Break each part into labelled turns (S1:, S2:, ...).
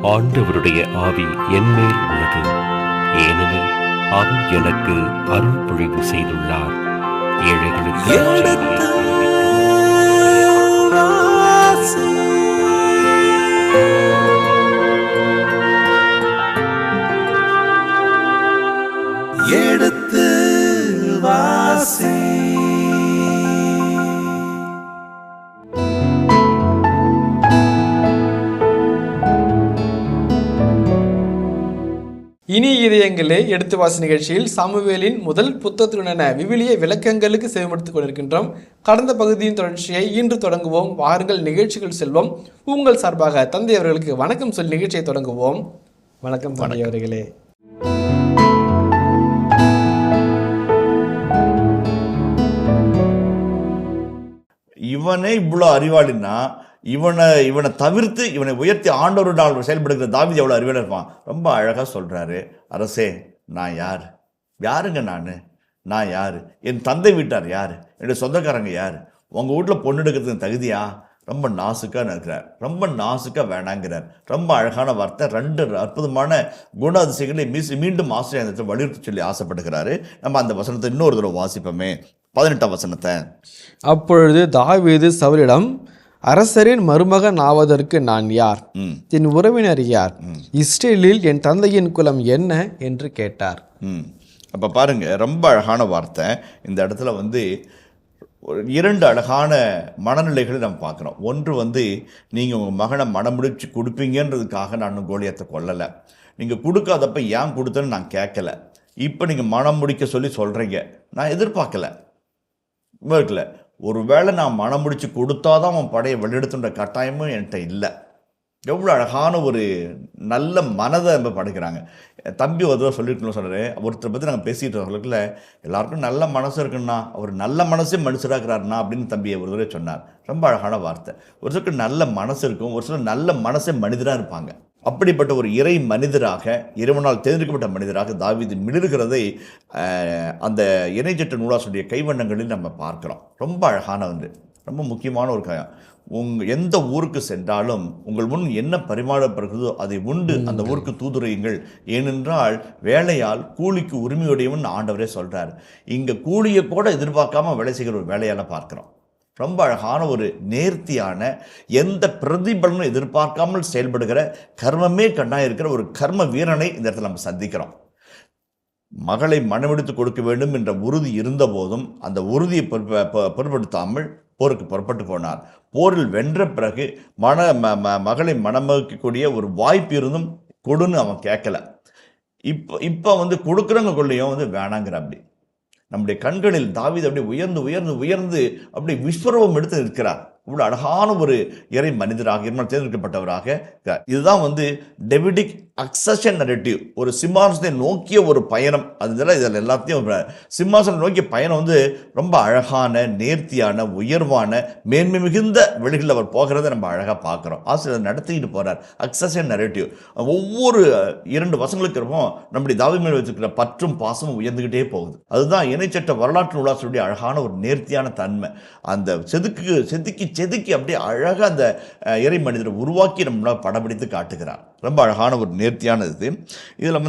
S1: ஆண்டவருடைய ஆவி என்மேல் உள்ளது, ஏனெனில் அவர் எனக்கு அருள் பொழிவு செய்துள்ளார். ஏழைகளுக்கு
S2: எடுத்து வாசி.
S3: இனி இதயங்களே எடுத்து வாசி நிகழ்ச்சியில் சாமுவேலின் முதல் புத்தகத்துடனான விவிலிய விளக்கங்களுக்கு செவிமடுத்துக் கொண்டிருக்கின்றோம். கடந்த பகுதியின் தொடர்ச்சியை இன்று தொடங்குவோம். வாருங்கள் நிகழ்ச்சிகள் செல்வோம். உங்கள் சார்பாக தந்தை அவர்களுக்கு வணக்கம் சொல்லி நிகழ்ச்சியை தொடங்குவோம். வணக்கம் தந்தை அவர்களே.
S4: இவனே இவ்வளோ அறிவாளின்னா இவனை தவிர்த்து இவனை உயர்த்தி ஆண்டவருடால் செயல்படுகிற தாவீது எவ்வளோ அறிவாளி இருப்பான். ரொம்ப அழகாக சொல்கிறாரு, அரசே நான் யார், யாருங்க நான் யார், என் தந்தை வீட்டார் யார், என்னுடைய சொந்தக்காரங்க யார், உங்கள் வீட்டில் பொண்ணு எடுக்கிறதுக்கு தகுதியா, ரொம்ப நாசுக்காக இருக்கிறார், ரொம்ப நாசுக்காக வேணாங்கிறார். ரொம்ப அழகான வார்த்தை, 2 அற்புதமான குண அதிசயங்களை மீண்டும் ஆசிரியர் வலியுறுத்தி சொல்லி ஆசைப்படுகிறாரு. நம்ம அந்த வசனத்தை இன்னொரு தடவை வாசிப்போமே, 18ஆம் வசனத்தை.
S3: அப்பொழுது தாவீது சவுலிடம், அரசரின் மருமகன் ஆவதற்கு நான் யார், என் உறவினர் யார், இஸ்ரேலில் என் தந்தையின் குலம் என்ன என்று கேட்டார்.
S4: அப்போ பாருங்க, ரொம்ப அழகான வார்த்தை. இந்த இடத்துல 2 அழகான மனநிலைகளை நம்ம பார்க்குறோம். ஒன்று நீங்கள் உங்கள் மகனை மனமுடிச்சு கொடுப்பீங்கன்றதுக்காக நான் கோலியாத்தை கொல்லலை, நீங்கள் கொடுக்காதப்ப ஏன் கொடுத்தேன்னு நான் கேட்கல, இப்போ நீங்கள் மனம் முடிக்க சொல்லி சொல்கிறீங்க, நான் எதிர்பார்க்கல இருக்கல. ஒருவேளை நான் மனம் முடிச்சு கொடுத்தாதான் அவன் படையை வெளியெடுத்துன்ற கட்டாயமும் என்கிட்ட இல்லை. எவ்வளோ அழகான ஒரு நல்ல மனதை நம்ம படைக்கிறாங்க. தம்பி ஒரு தடவை சொல்லிட்டு சொல்கிறேன், ஒருத்தரை பற்றி நாங்கள் பேசிகிட்டு இருக்கல, எல்லாருக்கும் நல்ல மனசு இருக்குன்னா அவர் நல்ல மனசே மனுஷராகிறாருண்ணா அப்படின்னு தம்பியை ஒரு தடவை சொன்னார். ரொம்ப அழகான வார்த்தை. ஒரு சிலருக்கு நல்ல மனசு இருக்கும், ஒரு சிலர் நல்ல மனசே மனிதராக இருப்பாங்க. அப்படிப்பட்ட ஒரு இறை மனிதராக, இறைவனால் தேர்ந்தெடுக்கப்பட்ட மனிதராக தாவீது மிளிர்கிறதை அந்த இணைச்சட்ட நூலாசுடைய கைவண்ணங்களில் நம்ம பார்க்குறோம். ரொம்ப அழகான ரொம்ப முக்கியமான ஒரு காயம். எந்த ஊருக்கு சென்றாலும் உங்கள் முன் என்ன பரிமாறப்படுகிறதோ அதை உண்டு அந்த ஊருக்கு தூதுரையுங்கள், ஏனென்றால் வேலையால் கூலிக்கு உரிமையுடையவன் ஆண்டவரே சொல்கிறார். இங்கே கூலியை கூட எதிர்பார்க்காம வேலை செய்கிற ஒரு வேலையால் பார்க்குறோம். ரொம்ப அழகான ஒரு நேர்த்தியான, எந்த பிரதிபலனும் எதிர்பார்க்காமல் செயல்படுகிற, கர்மமே கண்ணாக இருக்கிற ஒரு கர்ம வீரனை இந்த இடத்துல நம்ம சந்திக்கிறோம். மகளை மனமெடுத்து கொடுக்க வேண்டும் என்ற உறுதி இருந்த போதும் அந்த உறுதியை பொருட்படுத்தாமல் போருக்கு புறப்பட்டு போனார். போரில் வென்ற பிறகு மகளை மணமளிக்கக்கூடிய ஒரு வாய்ப்பு இருந்தும் கொடுன்னு அவன் கேட்கல. இப்போ கொடுக்குறவங்க கொள்ளையும் வேணாங்கிற. அப்படி நம்முடைய கண்களில் தாவீது அப்படியே உயர்ந்து உயர்ந்து உயர்ந்து அப்படி விஸ்வரூபம் எடுத்து நிற்கிறார். இவ்வளோ அழகான ஒரு இறை மனிதராக, இறைவனால் தேர்ந்தெடுக்கப்பட்டவராக. இதுதான் டேவிடிக் அக்சஷன் நரேட்டிவ், ஒரு சிம்மாசனத்தை நோக்கிய ஒரு பயணம். இதில் எல்லாத்தையும் சிம்மாசனம் நோக்கிய பயணம் ரொம்ப அழகான, நேர்த்தியான, உயர்வான, மேன்மை மிகுந்த வழிகளில் அவர் போகிறத நம்ம அழகாக பார்க்குறோம். ஆசிரியர் நடத்திக்கிட்டு போகிறார். அக்சஷன் நரேட்டிவ் ஒவ்வொரு 2 வருஷங்களுக்கு இருக்கும் நம்முடைய தாவீது மேல் வச்சிருக்கிற பற்றும் பாசமும் உயர்ந்துக்கிட்டே போகுது. அதுதான் இணைச்சட்ட வரலாற்று நூலாசிரியருடைய அழகான ஒரு நேர்த்தியான தன்மை. அந்த செதுக்கி அப்படியே அழகாக அந்த இறை மனிதரை உருவாக்கி நம்மளால் படம்பிடித்து காட்டுகிறார். ரொம்ப அழகான ஒரு நேர்த்தியானது. இதில்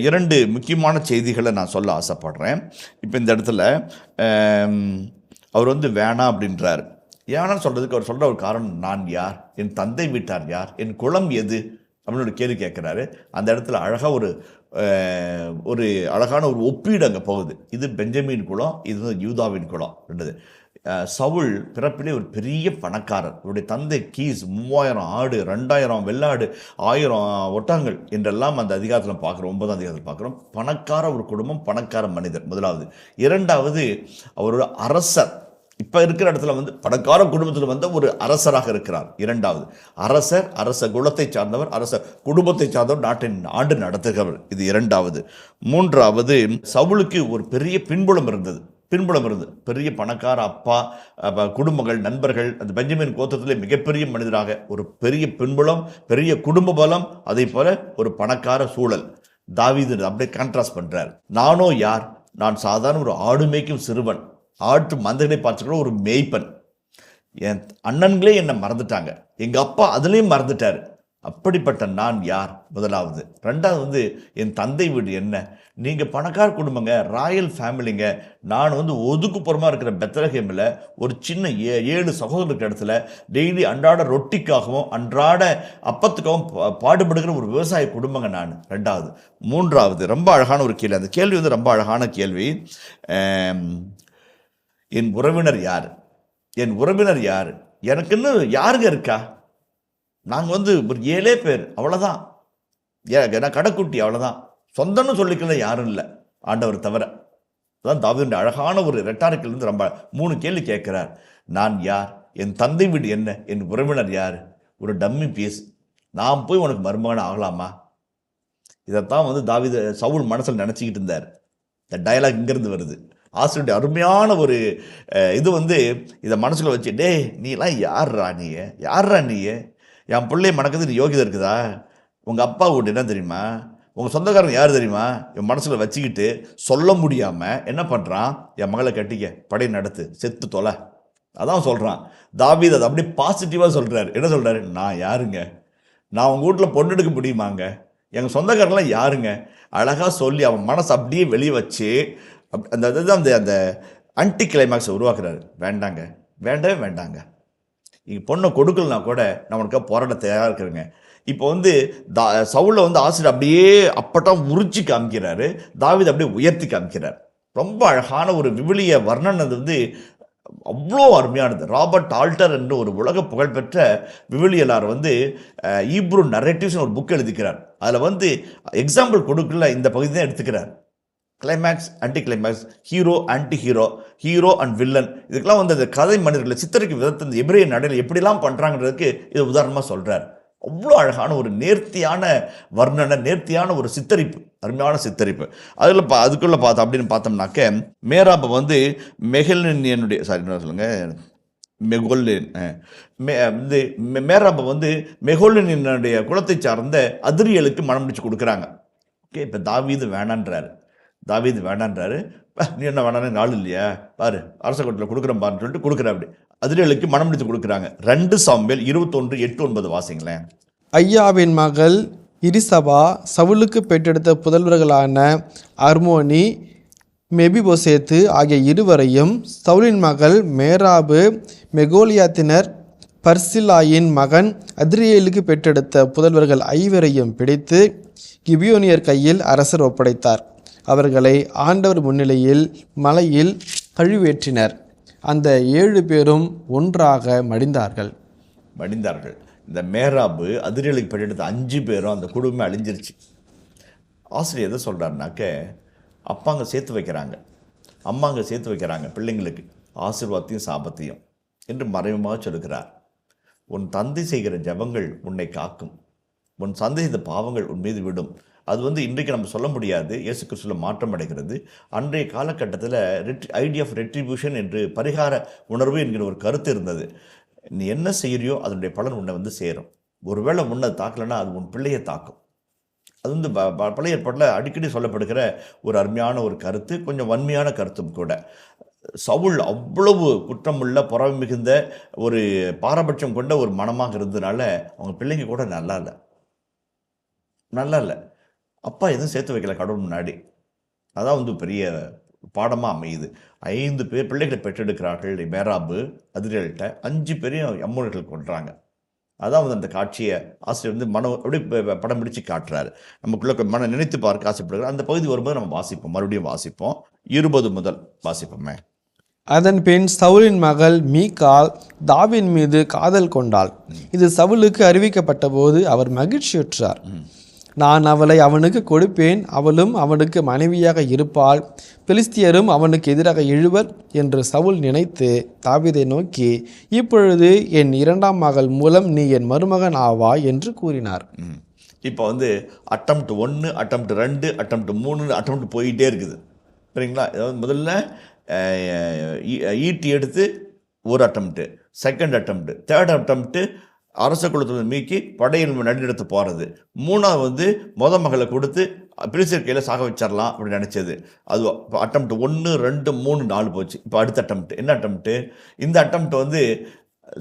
S4: 2 முக்கியமான செய்திகளை நான் சொல்ல ஆசைப்படுறேன். இப்போ இந்த இடத்துல அவர் வேணாம் அப்படின்றார். ஏன்னு சொல்கிறதுக்கு அவர் சொல்கிற ஒரு காரணம், நான் யார், என் தந்தை வீட்டார் யார், என் குலம் எது அப்படின்னு ஒரு கேள்வி கேட்குறாரு. அந்த இடத்துல அழகாக ஒரு அழகான ஒரு ஒப்பீடு அங்கே போகுது. இது பெஞ்சமின் குலம், இது யூதாவின் குலம். 2 சவுல் பிறப்பிலே ஒரு பெரிய பணக்காரர். அவருடைய தந்தை கீஸ் 3000 ஆடு, 2000 வெள்ளாடு, 1000 ஒட்டகங்கள் என்றெல்லாம் அந்த அதிகாரத்தில் பார்க்குறோம். 9ஆம் அதிகாரத்தில் பார்க்குறோம். பணக்கார ஒரு குடும்பம், பணக்கார மனிதர் முதலாவது. 2வது அவரோட அரசர். இப்போ இருக்கிற இடத்துல பணக்கார குடும்பத்தில் ஒரு அரசராக இருக்கிறார். 2வது அரசர், அரச குலத்தை சார்ந்தவர், அரச குடும்பத்தை சார்ந்தவர், நாட்டின் ஆண்டு நடத்துகிறவர். இது 2வது. 3வது சவுலுக்கு ஒரு பெரிய பின்புலம் இருந்தது. பெரிய பணக்கார அப்பா, குடும்பங்கள், நண்பர்கள். அந்த பெஞ்சமின் கோத்திரத்திலே மிகப்பெரிய மனிதராக ஒரு பெரிய பின்புலம், பெரிய குடும்ப பலம், அதே போல ஒரு பணக்கார சூழல். தாவீது அப்படியே கான்ட்ராஸ்ட் பண்றார். நானோ யார், நான் சாதாரண ஒரு ஆடு மேய்க்கும் சிறுவன், ஆட்டு மந்தைகளை பார்த்துக்கிற ஒரு மேய்ப்பன். என் அண்ணன்களே என்னை மறந்துட்டாங்க, எங்கள் அப்பா அதுலேயும் மறந்துட்டார். அப்படிப்பட்ட நான் யார்? முதலாவது. ரெண்டாவது வந்து என் தந்தை வீடு என்ன? நீங்கள் பணக்கார குடும்பங்க, ராயல் ஃபேமிலிங்க. நான் வந்து ஒதுக்குப்புறமாக இருக்கிற பெத்லகேமில் ஒரு சின்ன 7 சகோதரருக்கு இடத்துல டெய்லி அன்றாட ரொட்டிக்காகவும் அன்றாட அப்பத்துக்காகவும் பாடுபடுகிற ஒரு விவசாய குடும்பங்க நான். ரெண்டாவது. மூன்றாவது ரொம்ப அழகான ஒரு கேள்வி. அந்த கேள்வி வந்து ரொம்ப அழகான கேள்வி. என் உறவினர் யார்? என் உறவினர் யார்? எனக்குன்னு யாருங்க இருக்கா? நாங்கள் வந்து ஒரு 7 பேர், அவ்வளோதான். நான் கடைக்குட்டி, அவ்வளோதான். சொந்தம்னு சொல்லிக்கல யாரும் இல்லை, ஆண்டவர் தவிர. அதான் தாவீதுடைய அழகான ஒரு ரெட்டாரிக்கிலிருந்து ரொம்ப 3 கேள்வி கேட்குறார். நான் யார்? என் தந்தை வீடு என்ன? என் உறவினர் யார்? ஒரு டம்மி பீஸ். நான் போய் உனக்கு மருமகன் ஆகலாமா? இதைத்தான் வந்து தாவீது சவுல் மனசில் நினச்சிக்கிட்டு இருந்தார். இந்த டயலாக் இங்கேருந்து வருது. ஆசிரியருடைய அருமையான ஒரு இது வந்து இதை மனசுக்குள்ள வச்சு, டே நீலாம் யார்ரா நீ? என் பிள்ளைய மணக்கிறது நீ யோகிதை இருக்குதா? உங்கள் அப்பா வீட்டு என்ன தெரியுமா? உங்கள் சொந்தக்காரங்க யார் தெரியுமா? என் மனசில் வச்சுக்கிட்டு சொல்ல முடியாமல் என்ன பண்ணுறான்? என் மகளை கட்டிக்க, படை நடத்து, செத்து தொலை. அதான் சொல்கிறான் தாவீது. அதை அப்படியே பாசிட்டிவாக சொல்கிறார். என்ன சொல்கிறாரு? நான் யாருங்க? நான் உங்கள் வீட்டில் பொண்ணு எடுக்க முடியுமாங்க? எங்கள் சொந்தக்காரங்களாம் யாருங்க? அழகாக சொல்லி அவன் மனசை அப்படியே வெளியே வச்சு அந்த அந்த அந்த ஆன்டி கிளைமாக்ஸை உருவாக்குறாரு. வேண்டவே வேண்டாங்க. இங்கே பொண்ணை கொடுக்கலனா கூட நான் உனக்காக போராட தயாராக இருக்கிறேங்க. இப்போ வந்து சவுலை வந்து ஆசிரியர் அப்படியே அப்பட்டம் உரிச்சு காமிக்கிறாரு, தாவீது அப்படியே உயர்த்தி காமிக்கிறார். ரொம்ப அழகான ஒரு விவிலிய வர்ணனை வந்து அவ்வளோ அருமையானது. ராபர்ட் ஆல்டர் என்று ஒரு உலக புகழ்பெற்ற விவிலியலார் வந்து ஈப்ரூ நரேட்டிவ்ஸ்னு ஒரு புக் எழுதிக்கிறார். அதில் வந்து எக்ஸாம்பிள் கொடுக்கல இந்த பகுதி தான் எடுத்துக்கிறார். Climax, anticlimax, hero antihero, hero and villain. இதுக்கெல்லாம் வந்து அந்த கதை மனிதர்களை சித்தரிக்கும் விதத்தை இந்த எபிரேய நடையில் எப்படிலாம் பண்ணுறாங்கிறதுக்கு இது உதாரணமாக சொல்கிறார். அவ்வளோ அழகான ஒரு நேர்த்தியான வர்ணனை, நேர்த்தியான ஒரு சித்தரிப்பு, அருமையான சித்தரிப்பு. அதுக்குள்ளே அப்படின்னு பார்த்தோம்னாக்க மேராபை வந்து மெகோலினியனுடைய மேராபை வந்து மெகோலினியனுடைய குலத்தை சார்ந்த அதிரியலுக்கு மனம் முடிச்சு கொடுக்குறாங்க. ஓகே, இப்போ தாவீது வேணான்றாரு. நீ என்ன வேணான்னு நாள் இல்லையா பாரு, அரச கோட்டில் கொடுக்குறேன் பாருன்னு சொல்லிட்டு கொடுக்குறேன். அப்படி அதிரியலுக்கு மனம் முடித்து கொடுக்குறாங்க. 2 சாமுவேல் 21:8-9 வாசிங்களேன்.
S3: ஐயாவின் மகள் இரிசபா சவுலுக்கு பெற்றெடுத்த புதல்வர்களான அர்மோனி, மெபிபோசேத்து ஆகிய இருவரையும், சவுலின் மகள் மேராபு மெகோலியாத்தினர் பர்சிலாயின் மகன் அதிரியேலுக்கு பெற்றெடுத்த புதல்வர்கள் 5 பிடித்து கிபியோனியர் கையில் அரசர் ஒப்படைத்தார். அவர்களை ஆண்டவர் முன்னிலையில் மலையில் கழுவேற்றினர். அந்த 7 பேரும் ஒன்றாக மடிந்தார்கள்.
S4: இந்த மேராபு அதிரியலுக்கு பெற்றெடுத்த 5 பேரும் அந்த குடும்பம் அழிஞ்சிருச்சு. ஆசிரியர் எதை சொல்கிறாருனாக்க, அப்பாங்க சேர்த்து வைக்கிறாங்க, அம்மாங்க சேர்த்து வைக்கிறாங்க பிள்ளைங்களுக்கு ஆசீர்வாதத்தையும் சாபத்தையும் என்று மறைமுகமாக சொல்லுகிறார். உன் தந்தை செய்கிற ஜெபங்கள் உன்னை காக்கும், உன் தந்தை செய்த பாவங்கள் உன் மீது விடும். அது வந்து இன்றைக்கு நம்ம சொல்ல முடியாது. இயேசு கிறிஸ்துவில் மாற்றம் அடைகிறது. அன்றைய காலகட்டத்தில் ஐடியா ஆஃப் ரெட்ரிபியூஷன் என்று பரிகார உணர்வு என்கிற ஒரு கருத்து இருந்தது. நீ என்ன செய்கிறியோ அதனுடைய பலன் உன்னை வந்து சேரும். ஒருவேளை உன்னை தாக்கலைன்னா அது உன் பிள்ளையை தாக்கும். அது வந்து பழைய ஏற்பாட்டில் அடிக்கடி சொல்லப்படுகிற ஒரு அருமையான ஒரு கருத்து, கொஞ்சம் வன்மையான கருத்தும் கூட. சவுல் அவ்வளவு குற்றமுள்ள பொறாமை மிகுந்த ஒரு பாரபட்சம் கொண்ட ஒரு மனமாக இருந்ததுனால அவங்க பிள்ளைங்க கூட நல்லா இல்லை. அப்பா எதுவும் சேர்த்து வைக்கல கடவுள் முன்னாடி. அதான் வந்து பெரிய பாடமாக அமையுது. 5 பேர் பிள்ளைகளை பெற்றெடுக்கிறார்கள் மேராபு அதிரியல்கிட்ட. 5 பேரையும் அம்மோனியர்கள் கொள்றாங்க. அதான் வந்து அந்த காட்சியை ஆசிரியர் வந்து அப்படியே படம் பிடிச்சு காட்டுறாரு. நமக்குள்ள நினைத்து பார்க்க ஆசைப்படுகிறார். அந்த பகுதி வரும்போது நம்ம வாசிப்போம், மறுபடியும் வாசிப்போம். 20 முதல் வாசிப்போமே.
S3: அதன் பின் சவுலின் மகள் மீகால் தாவீதின் மீது காதல் கொண்டாள். இது சவுலுக்கு அறிவிக்கப்பட்ட போது அவர் மகிழ்ச்சியுற்றார். நான் அவளை அவனுக்கு கொடுப்பேன், அவளும் அவனுக்கு மனைவியாக இருப்பாள், பெலிஸ்தியரும் அவனுக்கு எதிராக எழுவர் என்று சவுல் நினைத்து தாவீதை நோக்கி, இப்பொழுது என் 2ஆம் மகள் மூலம் நீ என் மருமகன் ஆவாய் என்று கூறினார்.
S4: இப்போ வந்து அட்டம்ப்ட் 1, அட்டம்ப்ட் 2, அட்டம்ப்ட் 3 அட்டம்ப்ட் போயிட்டே இருக்குது. சரிங்களா? அதாவது முதல்ல ஈட்டி எடுத்து ஒரு attempt, second attempt, third attempt அரச குலத்தில் மீக்கி படையில் நடுநிறுத்த போகிறது. 3ஆவது வந்து மகளை கொடுத்து பிரிசர் கையில் சாக வச்சிடலாம் அப்படின்னு நினச்சது. அது இப்போ அட்டம்ப்ட் 1, 2, 3, 4 போச்சு. இப்போ அடுத்த அட்டம்ப்ட் என்ன அட்டம்ப்ட்டு? இந்த அட்டம்ப்ட் வந்து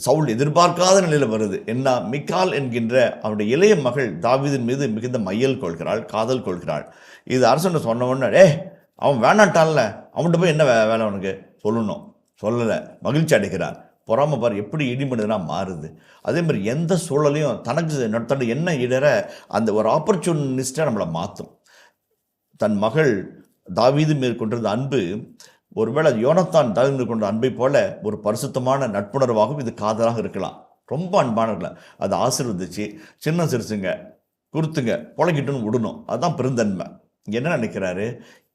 S4: சவுல் எதிர்பார்க்காத நிலையில் வருது. என்ன, மிக்கால் என்கின்ற அவருடைய இளைய மகள் தாவீதின் மீது மிகுந்த மையல் கொள்கிறாள், காதல் கொள்கிறாள். இது அரசன் சொன்ன உடனே அவன் வேணாட்டான்ல, அவன்கிட்ட போய் என்ன வேலை அவனுக்கு சொல்லணும், சொல்லலை, மகிழ்ச்சி அடைகிறார். பொறாம பாரு எப்படி இடிமடுனா மாறுது. அதே மாதிரி எந்த சூழலையும் தனக்கு நடத்த என்ன இடர அந்த ஒரு ஆப்பர்ச்சுனிஸ்டாக நம்மளை மாற்றும். தன் மகள் தாவீது மேற்கொண்டிருந்த அன்பு ஒருவேளை யோனத்தான் தாவீது மேற்கொண்ட அன்பை போல ஒரு பரிசுத்தமான நட்புணர்வாகவும் இது காதலாக இருக்கலாம். ரொம்ப அன்பானவர்கள அதை ஆசீர்வதிச்சு சின்ன சிறுசுங்க குறுத்துங்க பொழைக்கிட்டுன்னு விடணும். அதுதான் பெருந்தன்மை. என்ன நினைக்கிறாரு,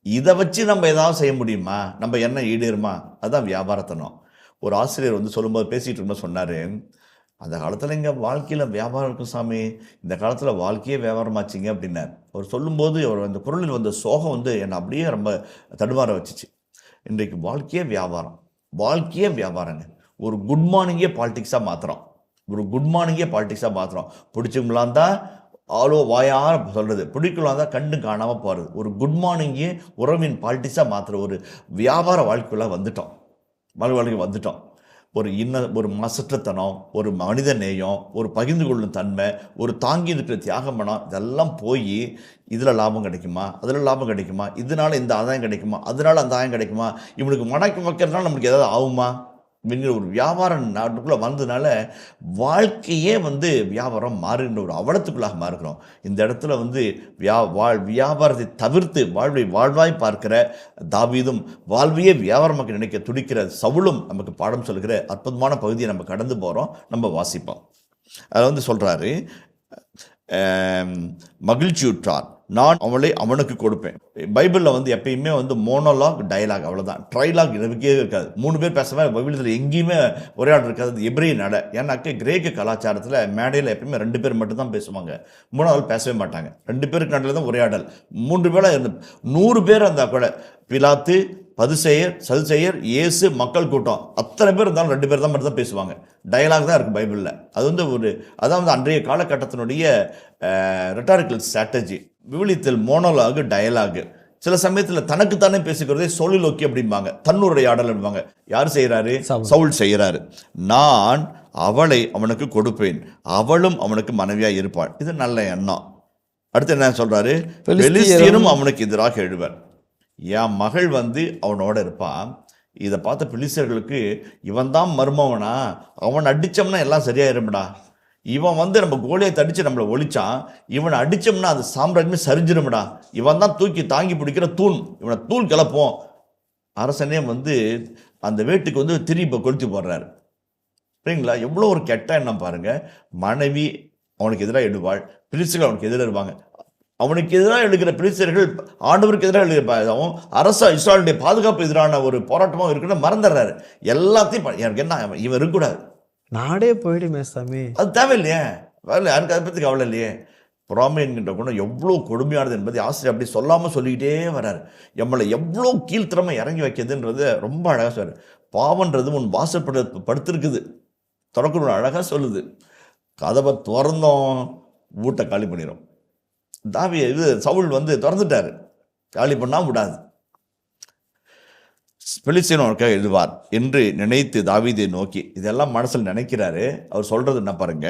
S4: இதை வச்சு நம்ம ஏதாவது செய்ய முடியுமா, நம்ம என்ன ஈடேறுமா, அதுதான் வியாபாரத்தனம். ஒரு ஆசிரியர் வந்து சொல்லும்போது பேசிகிட்டு இருக்கும்போது சொன்னார், அந்த காலத்தில் இங்கே வாழ்க்கையில் வியாபாரம் இருக்கும் சாமி, இந்த காலத்தில் வாழ்க்கையே வியாபாரமாச்சிங்க அப்படின்னார். அவர் சொல்லும்போது அவர் அந்த குரலில் வந்த சோகம் வந்து என்னை அப்படியே ரொம்ப தடுமாற வச்சிச்சு. இன்றைக்கு வாழ்க்கையே வியாபாரம், வாழ்க்கையே வியாபாரங்க. ஒரு குட் மார்னிங்கே பாலிடிக்ஸாக மாற்றுறோம், ஒரு குட் மார்னிங்கே பாலிடிக்ஸாக மாற்றுறோம். பிடிச்சவங்களாம் தான் வாயார சொல்கிறது, பிடிக்கலாம் தான் கண்டு காணாமல் போகிறது. ஒரு குட் மார்னிங்கே உறவின் பாலிட்டிக்ஸாக மாற்றுற ஒரு வியாபார வாழ்க்கைக்குள்ளே வந்துட்டோம், வாழ்க்கைக்கு வந்துட்டோம். ஒரு மசற்றத்தனம், ஒரு மனித நேயம், ஒரு பகிர்ந்து கொள்ளும் தன்மை, ஒரு தாங்கி இருக்கிற தியாக மனம், இதெல்லாம் போய் இதில் லாபம் கிடைக்குமா, அதில் லாபம் கிடைக்குமா, இதனால் இந்த ஆதாயம் கிடைக்குமா, அதனால் அந்த ஆதாயம் கிடைக்குமா, இவனுக்கு மடக்கி வைக்கிறதுனால நம்மளுக்கு ஏதாவது ஆகுமா அப்படிங்கிற ஒரு வியாபாரம் நாட்டுக்குள்ளே வந்ததுனால வாழ்க்கையே வந்து வியாபாரம் மாறுகின்ற ஒரு அவலத்துக்குள்ளாக மாறுகிறோம். இந்த இடத்துல வந்து வியாபாரத்தை தவிர்த்து வாழ்வாய் பார்க்கிற தாவீதும் வாழ்வையே வியாபாரமாக நினைக்க துடிக்கிற சவுலும் நமக்கு பாடம் சொல்கிற அற்புதமான பகுதியை நம்ம கடந்து போகிறோம். நம்ம வாசிப்போம். அதில் வந்து சொல்கிறாரு, மகிழ்ச்சியுற்றார், நான் அவளை அவனுக்கு கொடுப்பேன். பைபிளில் வந்து எப்பயுமே வந்து மோனோலாக், டயலாக், அவ்வளோதான். ட்ரைலாக் இருக்கவே இருக்காது. 3 பேர் பேசுகிற மாதிரி பைபிளில் எங்கேயுமே உரையாடல் இருக்காது. அது எபிரேய நட. ஏன்னாக்க கிரேக்க கலாச்சாரத்தில் மேடையில் எப்பயுமே 2 பேர் மட்டும்தான் பேசுவாங்க, 3ஆவது பேசவே மாட்டாங்க. 2 பேருக்கு நடுவில் தான் உரையாடல். 3 பேர் 100 பேர் இருந்தால் கூட, பிலாத்து, பதுசெயர், சதுசெயர், இயேசு, மக்கள் கூட்டம், அத்தனை பேர் இருந்தாலும் 2 பேர் தான் மட்டும் தான் பேசுவாங்க. டயலாக் தான் இருக்குது பைபிளில். அது வந்து அதான் வந்து அன்றைய காலகட்டத்தினுடைய ரெட்டாரிக்கல் ஸ்ட்ராட்டஜி. விவிலியத்தில் மோனோலாகு, டயலாகு. சில சமயத்தில் தனக்குத்தானே பேசிக்கிறதே சொலிலோக்கி அப்படிம்பாங்க, தன்னுரையாடல் அப்படிம்பாங்க. யார் செய்கிறாரு? சவுல் செய்கிறாரு. நான் அவளை அவனுக்கு கொடுப்பேன், அவளும் அவனுக்கு மனைவியாக இருப்பாள். இது நல்ல எண்ணம். அடுத்து என்ன சொல்றாரு? பெலிஸ்தியரும் அவனுக்கு எதிராக எழுவர். என் மகள் வந்து அவனோட இருப்பான். இதை பார்த்த பெலிஸ்தியர்களுக்கு இவன் தான் மருமவனா, அவன் அடித்தோம்னா எல்லாம் சரியாயிரும்டா, இவன் வந்து நம்ம கோலியத்தை அடித்து நம்மளை ஒழிச்சான், இவனை அடித்தோம்னா அந்த சாம்ராஜ்யமே சரிஞ்சிரும்டா, இவன் தான் தூக்கி தாங்கி பிடிக்கிற தூண், இவனை தூள் கிளப்போம். அரசனே வந்து அந்த வீட்டுக்கு வந்து திருப்பி கொளுத்தி போடுறாரு. சரிங்களா? எவ்வளோ ஒரு கெட்ட எண்ணம் பாருங்கள். மனைவி அவனுக்கு எதிராக எழுவாள், பெலிஸ்தியர்கள் அவனுக்கு எதிராக இருப்பாங்க. அவனுக்கு எதிராக எழுகிற பெலிஸ்தியர்கள் ஆண்டவருக்கு எதிராக எழுதியிருப்பாவும் அரசா இஸ்ராயலுடைய பாதுகாப்பு எதிரான ஒரு போராட்டமாக இருக்குன்னு மறந்துடுறாரு. எல்லாத்தையும் எனக்கு என்ன, இவன் இருக்கக்கூடாது,
S3: நாடே போயிடுமே சாமி, அது
S4: தேவையில்லையே, வரல, யாருக்கு அதை பற்றி கவலை இல்லையே. பொறாமை என்கின்ற குணம் எவ்வளோ கொடுமையானது என்பதை ஆசிரியர் அப்படி சொல்லாமல் சொல்லிக்கிட்டே வர்றாரு. நம்மளை எவ்வளோ கீழ்த்திறமை இறங்கி வைக்கிறதுன்றது ரொம்ப அழகாக சொல்றாரு. பாவன்றது உன் வாசப்படுத்திருக்குது, தொடக்கணும் அழகாக சொல்லுது. கதவை திறந்தோம், வீட்டை காலி பண்ணிடும். சவுல் வந்து திறந்துட்டாரு, காலி பண்ணா விடாது. பெலிஸ்தியன் அவனுக்காக எழுதுவார் என்று நினைத்து தாவீதை நோக்கி, இதெல்லாம் மனசில் நினைக்கிறாரு. அவர் சொல்றது என்ன பாருங்க,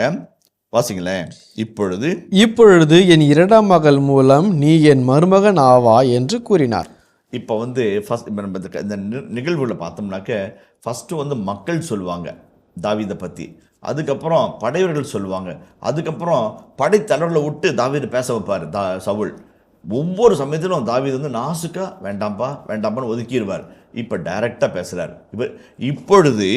S4: வாசிங்களேன். இப்பொழுது
S3: என் 2ஆம் மகள் மூலம் நீ என் மருமகன் ஆவா என்று கூறினார்.
S4: இப்போ வந்து ஃபர்ஸ்ட் இந்த நிகழ்வுகளை பார்த்தோம்னாக்க ஃபஸ்ட்டு வந்து மக்கள் சொல்லுவாங்க தாவீதை பற்றி, அதுக்கப்புறம் படையவர்கள் சொல்லுவாங்க, அதுக்கப்புறம் படைத்தலைவர்களை விட்டு தாவீது பேச வைப்பார் சவுல். ஒவ்வொரு சமயத்திலும் தாவீது வந்து நாசுக்கா வேண்டாம்பான்னு ஒதுக்கிடுவார். இப்போ டைரக்டாக பேசுகிறார். இப்பொழுது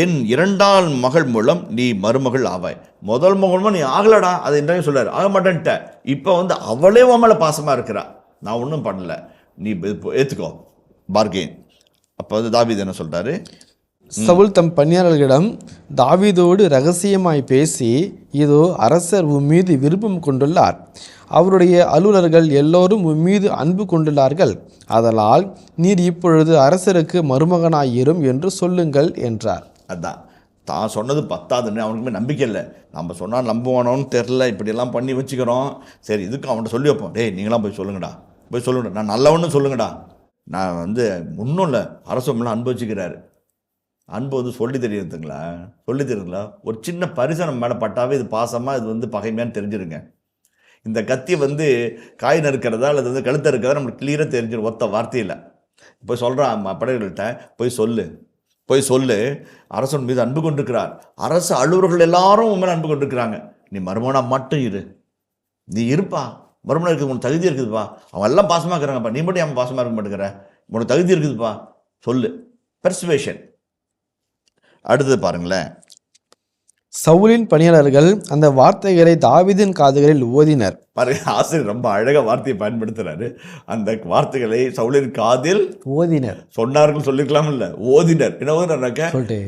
S4: என் 2ஆம் மகள் மூலம் நீ மருமகள் ஆவாய். முதல் மகள் நீ ஆகலடா, அது என்றையும் சொல்றாரு, ஆக மாட்டேன்ட்ட. இப்போ வந்து அவளே உன் மேலே பாசமாக இருக்கிறா, நான் ஒன்றும் பண்ணல, நீ ஏற்றுக்கோ, பார்கெயின். அப்போ வந்து தாவீது என்ன சொல்கிறாரு?
S3: சவுல் தம் பணியாளர்களிடம் தாவீதோடு ரகசியமாய் பேசி, இதோ அரசர் உன் மீது விருப்பம் கொண்டுள்ளார், அவருடைய அலுவலர்கள் எல்லோரும் உன் மீது அன்பு கொண்டுள்ளார்கள், அதனால் நீர் இப்பொழுது அரசருக்கு மருமகனாயிரும் என்று சொல்லுங்கள் என்றார்.
S4: அதான் தான் சொன்னது பத்தாதுன்னு அவனுக்குமே நம்பிக்கை இல்லை. நம்ம சொன்னால் நம்புவானோன்னு தெரில, இப்படியெல்லாம் பண்ணி வச்சுக்கிறோம். சரி, இதுக்கு அவன்கிட்ட சொல்லி வைப்போம். டேய், நீங்களாம் போய் சொல்லுங்கடா, நான் நல்லவன்னு சொல்லுங்கடா, நான் வந்து ஒன்றும் இல்லை, அரசு மேலாம் அனுபவிச்சுக்கிறாரு, அன்பு வந்து சொல்லி தெரியுதுங்களா? சொல்லி தெரியுங்களா? ஒரு சின்ன பரிசு நம்ம மேலே பட்டாவே இது பாசமாக, இது வந்து பகைமையான்னு தெரிஞ்சிருங்க. இந்த கத்தி வந்து காய் நறுக்கிறதா அல்லது வந்து கழுத்த இருக்கிறதா நம்மளுக்கு கிளியராக தெரிஞ்சிடும் ஒத்த வார்த்தையில். போய் சொல்கிறான் படைகள்கிட்ட, போய் சொல்லு அரசன் மீது அன்பு கொண்டிருக்கிறார், அரசு அலுவலர்கள் எல்லாரும் உன் மேலே அன்பு கொண்டிருக்கிறாங்க, நீ மறுமனா மட்டும் இரு, நீ இருப்பா, மறுமணம் இருக்குது, உனக்கு தகுதி இருக்குதுப்பா, அவங்க எல்லாம் பாசமாக இருக்கிறாங்கப்பா, நீ மட்டும் ஏன் பாசமாக இருக்க மாட்டேங்கிற, உனக்கு தகுதி இருக்குதுப்பா, சொல்லு. பெர்சுவேஷன். அடுத்தது பாருங்களேன்.
S3: சவுலின் பணியாளர்கள் அந்த வார்த்தைகளை தாவீதின் காதுகளில் ஓதினர்.
S4: பாருங்க, ஆசிரியர் ரொம்ப அழகாக வார்த்தையை பயன்படுத்துறாரு. அந்த வார்த்தைகளை சவுலின் காதில்
S3: ஓதினர்.
S4: சொன்னார்கள் சொல்லிருக்கலாம், இல்ல ஓதினர். என்ன ஓதுனாக்க சொல்லிட்டே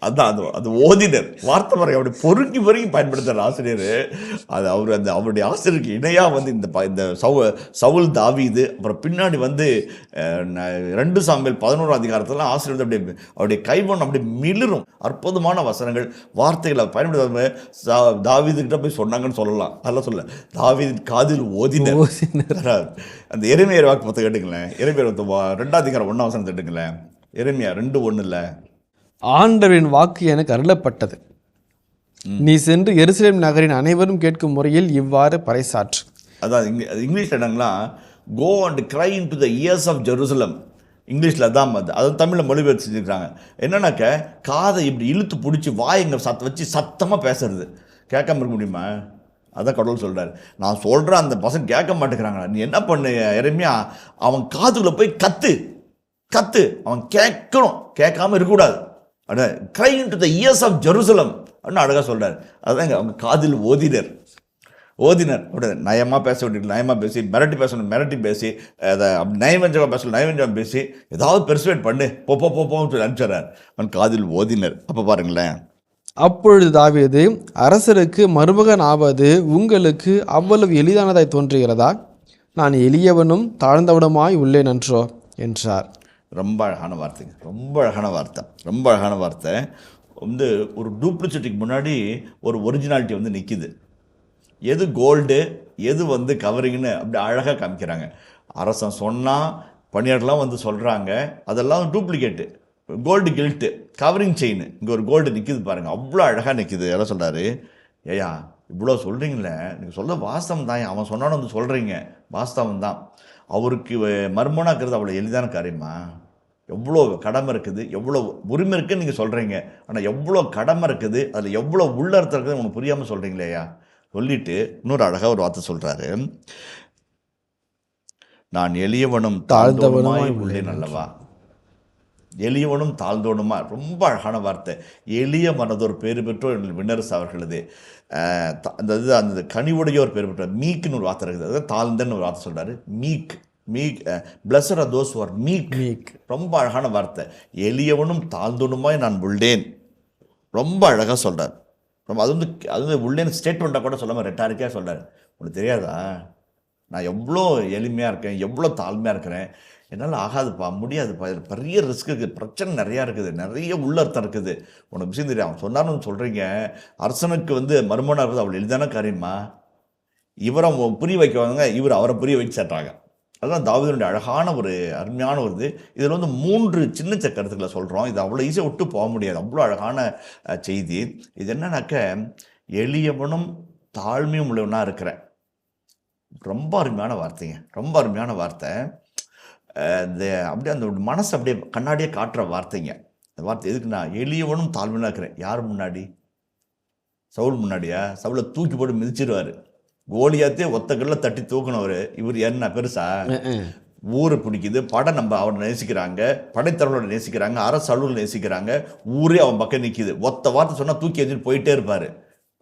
S4: அதான் அது ஓதினர் வார்த்தை பாருங்க, அப்படி பொறுக்கி பயன்படுத்துற ஆசிரியர். அது அவருடைய ஆசிரியருக்கு இணையா வந்து இந்த சவுல் தாவீது, அப்புறம் பின்னாடி வந்து 2 சாமுவேல் 11 அதிகாரத்துல ஆசிரியர் வந்து அப்படியே அவருடைய கைவன் அப்படி மிளிரும் அற்புதமான வசனங்கள் வார்த்தைகளை பயன்படுத்த தாவீதுகிட்ட போய் சொன்னாங்கன்னு சொல்லலாம். அதெல்லாம் சொல்ல தாவீது காதில் ஓதினர். அந்த எரேமியா வாக்கு பற்றி கேட்டுங்களேன். எரேமியா 2 அதிகாரம் 1 வசனம் கேட்டுங்களேன். எரேமியா 2:1
S3: ஆண்டவரின் வாக்கு எனக்கு அருளப்பட்டது, நீ சென்று எருசலேம் நகரின் அனைவரும் கேட்கும் முறையில் இவ்வாறு பறைசாற்று.
S4: அதான் இங்கிலீஷ் என்னங்களா, go and cry into the ears of Jerusalem. இங்கிலீஷில் அதான் அது தமிழில் மொழிபெயர்த்து செஞ்சுருக்காங்க. என்னன்னாக்க காதை இப்படி இழுத்து பிடிச்சி வாயங்க வச்சு சத்தமாக பேசுறது, கேட்காம இருக்க முடியுமா? அதான் கடவுள் சொல்கிறார், நான் சொல்கிறேன் அந்த பசங்க கேட்க மாட்டேங்கிறாங்களா, நீ என்ன பண்ணு எரேமியா, அவன் காதுக்குள்ளே போய் கத்து, அவன் கேட்கணும், கேட்காம இருக்கக்கூடாது. அட cry into the ears of Jerusalem அப்படின்னு அழகாக சொல்கிறார். அதுதாங்க அவங்க காதில் ஓதினர். அப்படியே நயமாக பேச வேண்டியது நயமாக பேசி, மிரட்டி பேசணும் மிரட்டி பேசி, அதை நயவஞ்சமாக பேசணும் நயவஞ்சமாக பேசி, ஏதாவது பெர்சுவேட் பண்ணு போன்னு சொல்லி அனுப்பிச்சார். அவன் காதில் ஓதினர். அப்போ பாருங்களேன்,
S3: அப்பொழுது தாவீது, அரசருக்கு மருமகன் ஆவது உங்களுக்கு அவ்வளவு எளிதானதாய் தோன்றுகிறதா? நான் எளியவனும் தாழ்ந்தவனுமாய் உள்ளேன் என்றோ என்றார்.
S4: ரொம்ப அழகான வார்த்தைங்க, ரொம்ப அழகான வார்த்தை. வந்து ஒரு டூப்ளிசிட்டிக்கு முன்னாடி ஒரு ஒரிஜினாலிட்டி வந்து நிற்கிது. எது கோல்டு எது வந்து கவரிங்னு அப்படி அழகாக காமிக்கிறாங்க. அரசன் சொன்னால் பணியாளர்லாம் வந்து சொல்கிறாங்க, அதெல்லாம் duplicate. Gold gilt, covering chain, இங்கே ஒரு கோல்டு நிற்கிது பாருங்கள், அவ்வளோ அழகாக நிற்கிது. எல்லாம் சொல்கிறாரு, ஏயா இவ்வளோ சொல்கிறீங்களே, நீங்கள் சொல்ல வாஸ்தவம் தான், அவன் சொன்னான்னு வந்து சொல்கிறீங்க, வாஸ்தவம் தான். அவருக்கு மர்மனாக்கிறது அவ்வளோ எளிதான காரியமா? எவ்வளோ கடமை இருக்குது, எவ்வளோ உரிமை இருக்குதுன்னு நீங்கள் சொல்கிறீங்க, ஆனால் எவ்வளோ கடமை இருக்குது, அதில் எவ்வளோ உள்ளர்த்தம் இருக்குது உங்களுக்கு புரியாமல் சொல்கிறீங்களேயா? சொல்லிட்டு இன்னொரு அழகாக ஒரு வார்த்தை சொல்கிறாரு, நான் எளியவனும் தாழ்ந்தவனுமாய் உள்ளேன் அல்லவா. எளியவனும் தாழ்ந்தவனுமா, ரொம்ப அழகான வார்த்தை. எளிய மனதோர் பேர் பெற்றோர் விண்ணரசு அவர்களது. அந்த கனிவுடையோர் பேர் பெற்றோர், மீக்குன்னு ஒரு வார்த்தை இருக்குது, அதாவது தாழ்ந்தன்னு ஒரு வார்த்தை சொல்கிறாரு. மீக் blessed are those who are meek. ரொம்ப அழகான வார்த்தை. எளியவனும் தாழ்ந்தவனுமாய் நான் உள்ளேன், ரொம்ப அழகாக சொல்கிறார். அது வந்து உள்ளேன்னு ஸ்டேட்மெண்ட்டாக கூட சொல்லாமல் ரெட்டாரிக்காக சொல்கிறார். உனக்கு தெரியாதா, நான் எவ்வளோ எளிமையாக இருக்கேன், எவ்வளோ தாழ்மையாக இருக்கிறேன், என்னால் ஆகாதுப்பா, முடியாதுப்பா, இதில் பெரிய ரிஸ்க் இருக்குது, பிரச்சனை நிறையா இருக்குது, நிறைய உள்ளர்த்தம் இருக்குது, உனக்கு விஷயம் தெரியும். அவன் சொன்னார்னு சொல்கிறீங்க, அரசனுக்கு வந்து மருமனாக இருக்குது அவ்வளோ எளிதான காரியமா? இவரை புரிய வைக்கவாங்க, இவர் அவரை புரிய வச்சு சேர்த்தாங்க. அதுதான் தாவீதுடைய அழகான ஒரு அருமையான ஒரு இது. இதில் வந்து 3 சின்ன கருத்துக்களை சொல்கிறோம். இது அவ்வளோ ஈஸியாக விட்டு போக முடியாது, அவ்வளோ அழகான செய்தி. இது என்னன்னாக்க, எளியவனும் தாழ்மையும் உள்ளவனாக இருக்கிறேன். ரொம்ப அருமையான வார்த்தைங்க, ரொம்ப அருமையான வார்த்தை. அப்படியே அந்த மனசு அப்படியே கண்ணாடியே காட்டுற வார்த்தைங்க. இந்த வார்த்தை எதுக்குன்னா, எளியவனும் தாழ்மையாக இருக்கிறேன். யார் முன்னாடி? சவுல் முன்னாடியா? சவுலை தூக்கி போட்டு மிதிச்சிடுவார். கோலியாத்தே ஒத்தக்கல்ல தட்டி தூக்கினவர். இவர் என்ன பெருசா? ஊரை பிடிக்குது, படம் நம்ம அவனை நேசிக்கிறாங்க, படைத்தலைவரோட நேசிக்கிறாங்க, அரசு அலுவலர் நேசிக்கிறாங்க, ஊரே அவன் பக்கம் நிற்கிது. ஒத்த வார்த்தை சொன்னால் தூக்கி எதிர்த்து போயிட்டே இருப்பார்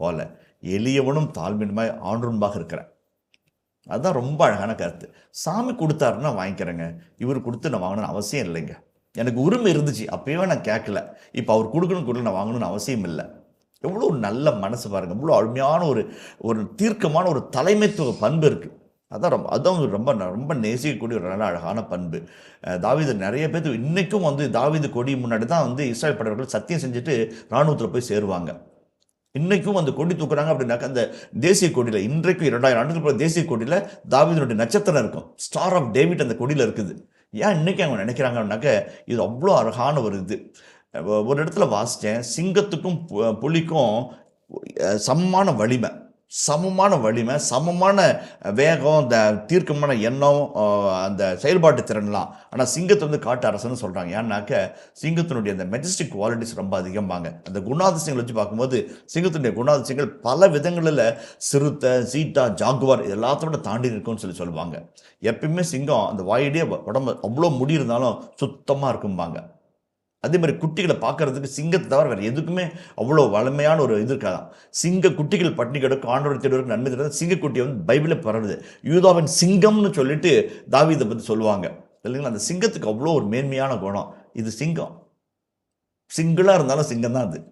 S4: போல. எளியவனும் தாழ்மையுமாய் ஆண்டவனுமாக இருக்கிறேன். அதுதான் ரொம்ப அழகான கருத்து. சாமி கொடுத்தாருன்னா வாங்கிக்கிறேங்க, இவர் கொடுத்து நான் வாங்கணும்னு அவசியம் இல்லைங்க. எனக்கு உரிமை இருந்துச்சு, அப்பயே நான் கேட்கல. இப்போ அவர் கொடுக்கணும் நான் வாங்கணும்னு அவசியம் இல்லை. எவ்வளோ ஒரு நல்ல மனசு பாருங்கள், எவ்வளோ அருமையான ஒரு தீர்க்கமான ஒரு தலைமைத்துவ பண்பு இருக்குது. அதான் ரொம்ப நேசிக்கக்கூடிய ஒரு நல்ல அழகான பண்பு. தாவீது நிறைய பேர் இன்றைக்கும் வந்து தாவீது கொடி முன்னாடி தான் வந்து இஸ்ரேல் படைவர்கள் சத்தியம் செஞ்சுட்டு இராணுவத்தில் போய் சேருவாங்க. இன்றைக்கும் அந்த கொடி தூக்குறாங்க. அப்படின்னாக்க அந்த தேசிய கொடியில் இன்றைக்கும் 2000 ஆண்டுகள் தேசிய கொடியில் தாவீதுடைய நட்சத்திரம் இருக்கும், ஸ்டார் ஆஃப் டேவிட் அந்த கொடியில் இருக்குது. ஏன் இன்னைக்கு அவங்க நினைக்கிறாங்கன்னாக்க இது அவ்வளோ அழகான ஒரு இது. ஒரு இடத்துல வாசித்தேன், சிங்கத்துக்கும் புலிக்கும் சமமான வலிமை, சமமான வேகம், அந்த தீர்க்கமான எண்ணம், அந்த செயல்பாட்டு திறன்லாம். ஆனால் சிங்கத்தை வந்து காட்டு அரசன்னு சொல்கிறாங்க. ஏன்னாக்க சிங்கத்தினுடைய அந்த மெஜஸ்டிக் குவாலிட்டிஸ் ரொம்ப அதிகம்பாங்க. அந்த குணாதிசயங்களை வச்சு பார்க்கும்போது சிங்கத்தினுடைய குணாதிசயங்கள் பல விதங்களில் சிறுத்தை, சீட்டா, ஜாகுவார் எல்லாத்தோட தாண்டி இருக்கும்னு சொல்லுவாங்க. எப்பயுமே சிங்கம் அந்த வாயிலே உடம்பு அவ்வளோ முடி இருந்தாலும் சுத்தமாக இருக்கும்பாங்க. அதே மாதிரி குட்டிகளை பார்க்கறதுக்கு சிங்கத்தை தவிர வேறு எதுக்குமே அவ்வளோ வலிமையான ஒரு இது இருக்காதான். சிங்க குட்டிகள் பட்டினி கிடக்கும், ஆண்டவர் தேடுவதற்கு நன்மை தருவது. சிங்கக்குட்டியை வந்து பைபிளில் பரவுது. யூதாவின் சிங்கம்னு சொல்லிட்டு தாவீதை பற்றி சொல்லுவாங்க இல்லைங்களா. அந்த சிங்கத்துக்கு அவ்வளோ ஒரு மேன்மையான குணம். இது சிங்கம், சிங்கிளாக இருந்தாலும் சிங்கம் தான் அது.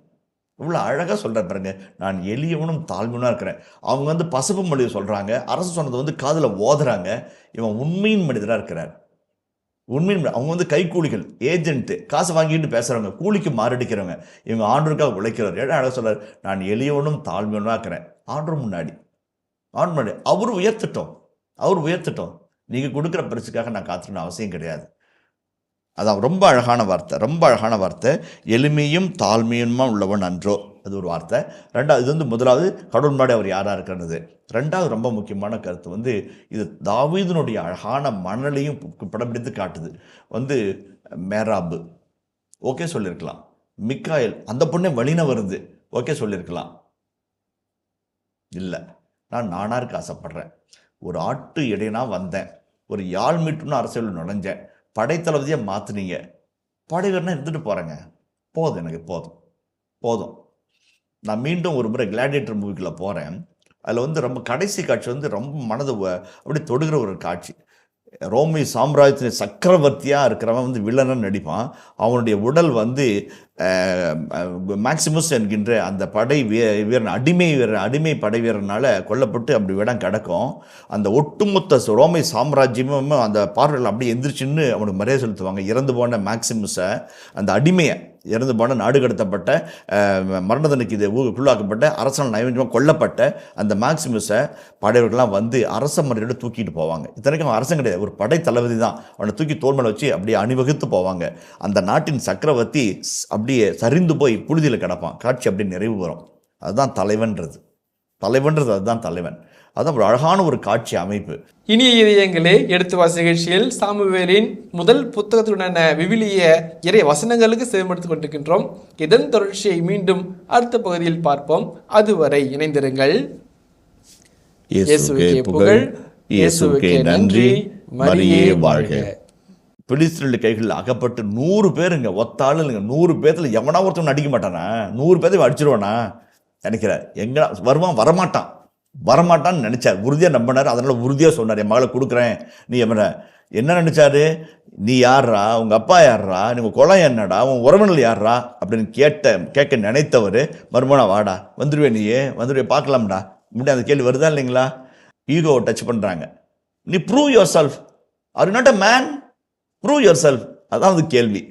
S4: இவ்வளோ அழகாக சொல்கிற பாருங்க, நான் எளியவனும் தாழ்மையாக இருக்கிறேன். அவங்க வந்து பசப்பு மொழியை சொல்கிறாங்க, அரசு சொன்னதை வந்து காதில் ஓதுறாங்க. இவன் உண்மையின் மனிதராக இருக்கிறார். உண்மையின் அவங்க வந்து கைக்கூலிகள், ஏஜென்ட்டு, காசு வாங்கிட்டு பேசுகிறவங்க, கூலிக்கு மாரடிக்கிறவங்க. இவங்க ஆண்டவருக்காக உழைக்கிறவர். ஏன்னா அழகாக சொல்கிறார், நான் எளியவனும் தாழ்மையாக இருக்கிறேன். ஆண்டவர் முன்னாடி அவர் உயர்த்திட்டோம். நீங்கள் கொடுக்குற பரிசுக்காக நான் காத்துக்கணும் அவசியம் கிடையாது. அதான் ரொம்ப அழகான வார்த்தை. எளிமையும் தாழ்மையுமா உள்ளவன் அன்றோ, அது ஒரு வார்த்தை. ரெண்டாவது, இது வந்து முதலாவது கடவுள் முன்னாடி அவர் யாராக இருக்கிறது. ரெண்டாவது ரொம்ப முக்கியமான கருத்து வந்து இது தாவீதினுடைய அழகான மணலையும் படம் பிடித்து காட்டுது. வந்து மேராபு ஓகே சொல்லியிருக்கலாம், மிக்காயல் அந்த பொண்ணே வழின வருது ஓகே சொல்லியிருக்கலாம். இல்லை, நான் நானாருக்கு ஆசைப்படுறேன். ஒரு ஆட்டு இடையனா வந்தேன், ஒரு யாழ் மீட்டுன்னு அரசியல் நுழைஞ்சேன், படைத்தளபதியாக மாற்றினீங்க, படைவீரனா இருந்துட்டு போகிறேங்க, போதும், எனக்கு போதும். நான் மீண்டும் ஒரு முறை கிளாடியேட்டர் மூவிக்குள்ளே போகிறேன். அதில் வந்து ரொம்ப கடைசி காட்சி வந்து ரொம்ப மனதை அப்படி தொடுகிற ஒரு காட்சி. ரோமி சாம்ராஜ்யத்தின் சக்கரவர்த்தியாக இருக்கிறவன் வந்து வில்லனன்னு நடிப்பான். அவனுடைய உடல் வந்து மேக்சிமஸ் என்கின்ற அந்த படை வீரன், அடிமை படை வீரனால் கொல்லப்பட்டு அப்படி இடம் கிடக்கும். அந்த ஒட்டுமொத்த ரோமை சாம்ராஜ்யமும் அந்த பார்வையில் அப்படியே எந்திரிச்சுன்னு அவனுக்கு மரியாதை செலுத்துவாங்க. இறந்து போன மேக்சிமஸை, அந்த அடிமையை, இறந்து போன நாடு கடத்தப்பட்ட மரண தண்டனைக்கு இது உள்ளாக்கப்பட்ட அரசால் நைவேத்தியமாக கொல்லப்பட்ட அந்த மேக்சிமஸை படையவர்கள்லாம் வந்து அரச மரியாதை தூக்கிட்டு போவாங்க. இத்தனைக்கும் அவன் அரசன் கிடையாது, ஒரு படை தளபதி தான். அவனை தூக்கி தோல் மேலே வச்சு அப்படியே அணிவகுத்து போவாங்க. அந்த நாட்டின் சக்கரவர்த்தி அப்படியே சரிந்து போய் புழுதியில் கிடப்பான். காட்சி அப்படியே நிறைவு வரும். அதுதான் தலைவன்றது அதுதான் தலைவன். அதுதான் ஒரு அழகான ஒரு காட்சி அமைப்பு.
S3: இனிய இதயங்களே, எடுத்து வாசி நிகழ்ச்சியில் சாமுவேலின் முதல் புத்தகத்துடனான விவிலிய இறை வசனங்களுக்கு செவிமடுத்துக் கொண்டிருக்கின்றோம். இதன் தொடர்ச்சியை மீண்டும் அடுத்த பகுதியில் பார்ப்போம். அதுவரை இணைந்திருங்கள். இயேசுவுக்கே புகழ், இயேசுவுக்கே நன்றி, மரியே வாழ்க.
S4: பிலிஸ்தீனருடைய கைகளில் அகப்பட்டு 100 பேருங்க, ஒத்தாள் இல்லைங்க, 100 பேர்த்துல எவனா ஒருத்தவன் அடிக்க மாட்டானா? 100 பேர்த்தையும் அடிச்சிருவானா நினைக்கிறார். எங்க வருவான், வரமாட்டான்னு நினைச்சார், உறுதியாக நம்பினார். அதனால உறுதியாக சொன்னார், என் மகளை கொடுக்குறேன். நீ என்ன நினைச்சாரு? நீ யார்ரா, உங்க அப்பா யார்ரா, நீங்க குலம் என்னடா, உன் உறவினர் யார்ரா அப்படின்னு கேட்க நினைத்தவர், மறுமணா வாடா, வந்துடுவே பார்க்கலாம்டா இப்படி அந்த கேள்வி வருதா இல்லைங்களா? ஈகோவை டச் பண்றாங்க. நீ prove your self, are you not a man, prove your self, அதான் கேள்வி.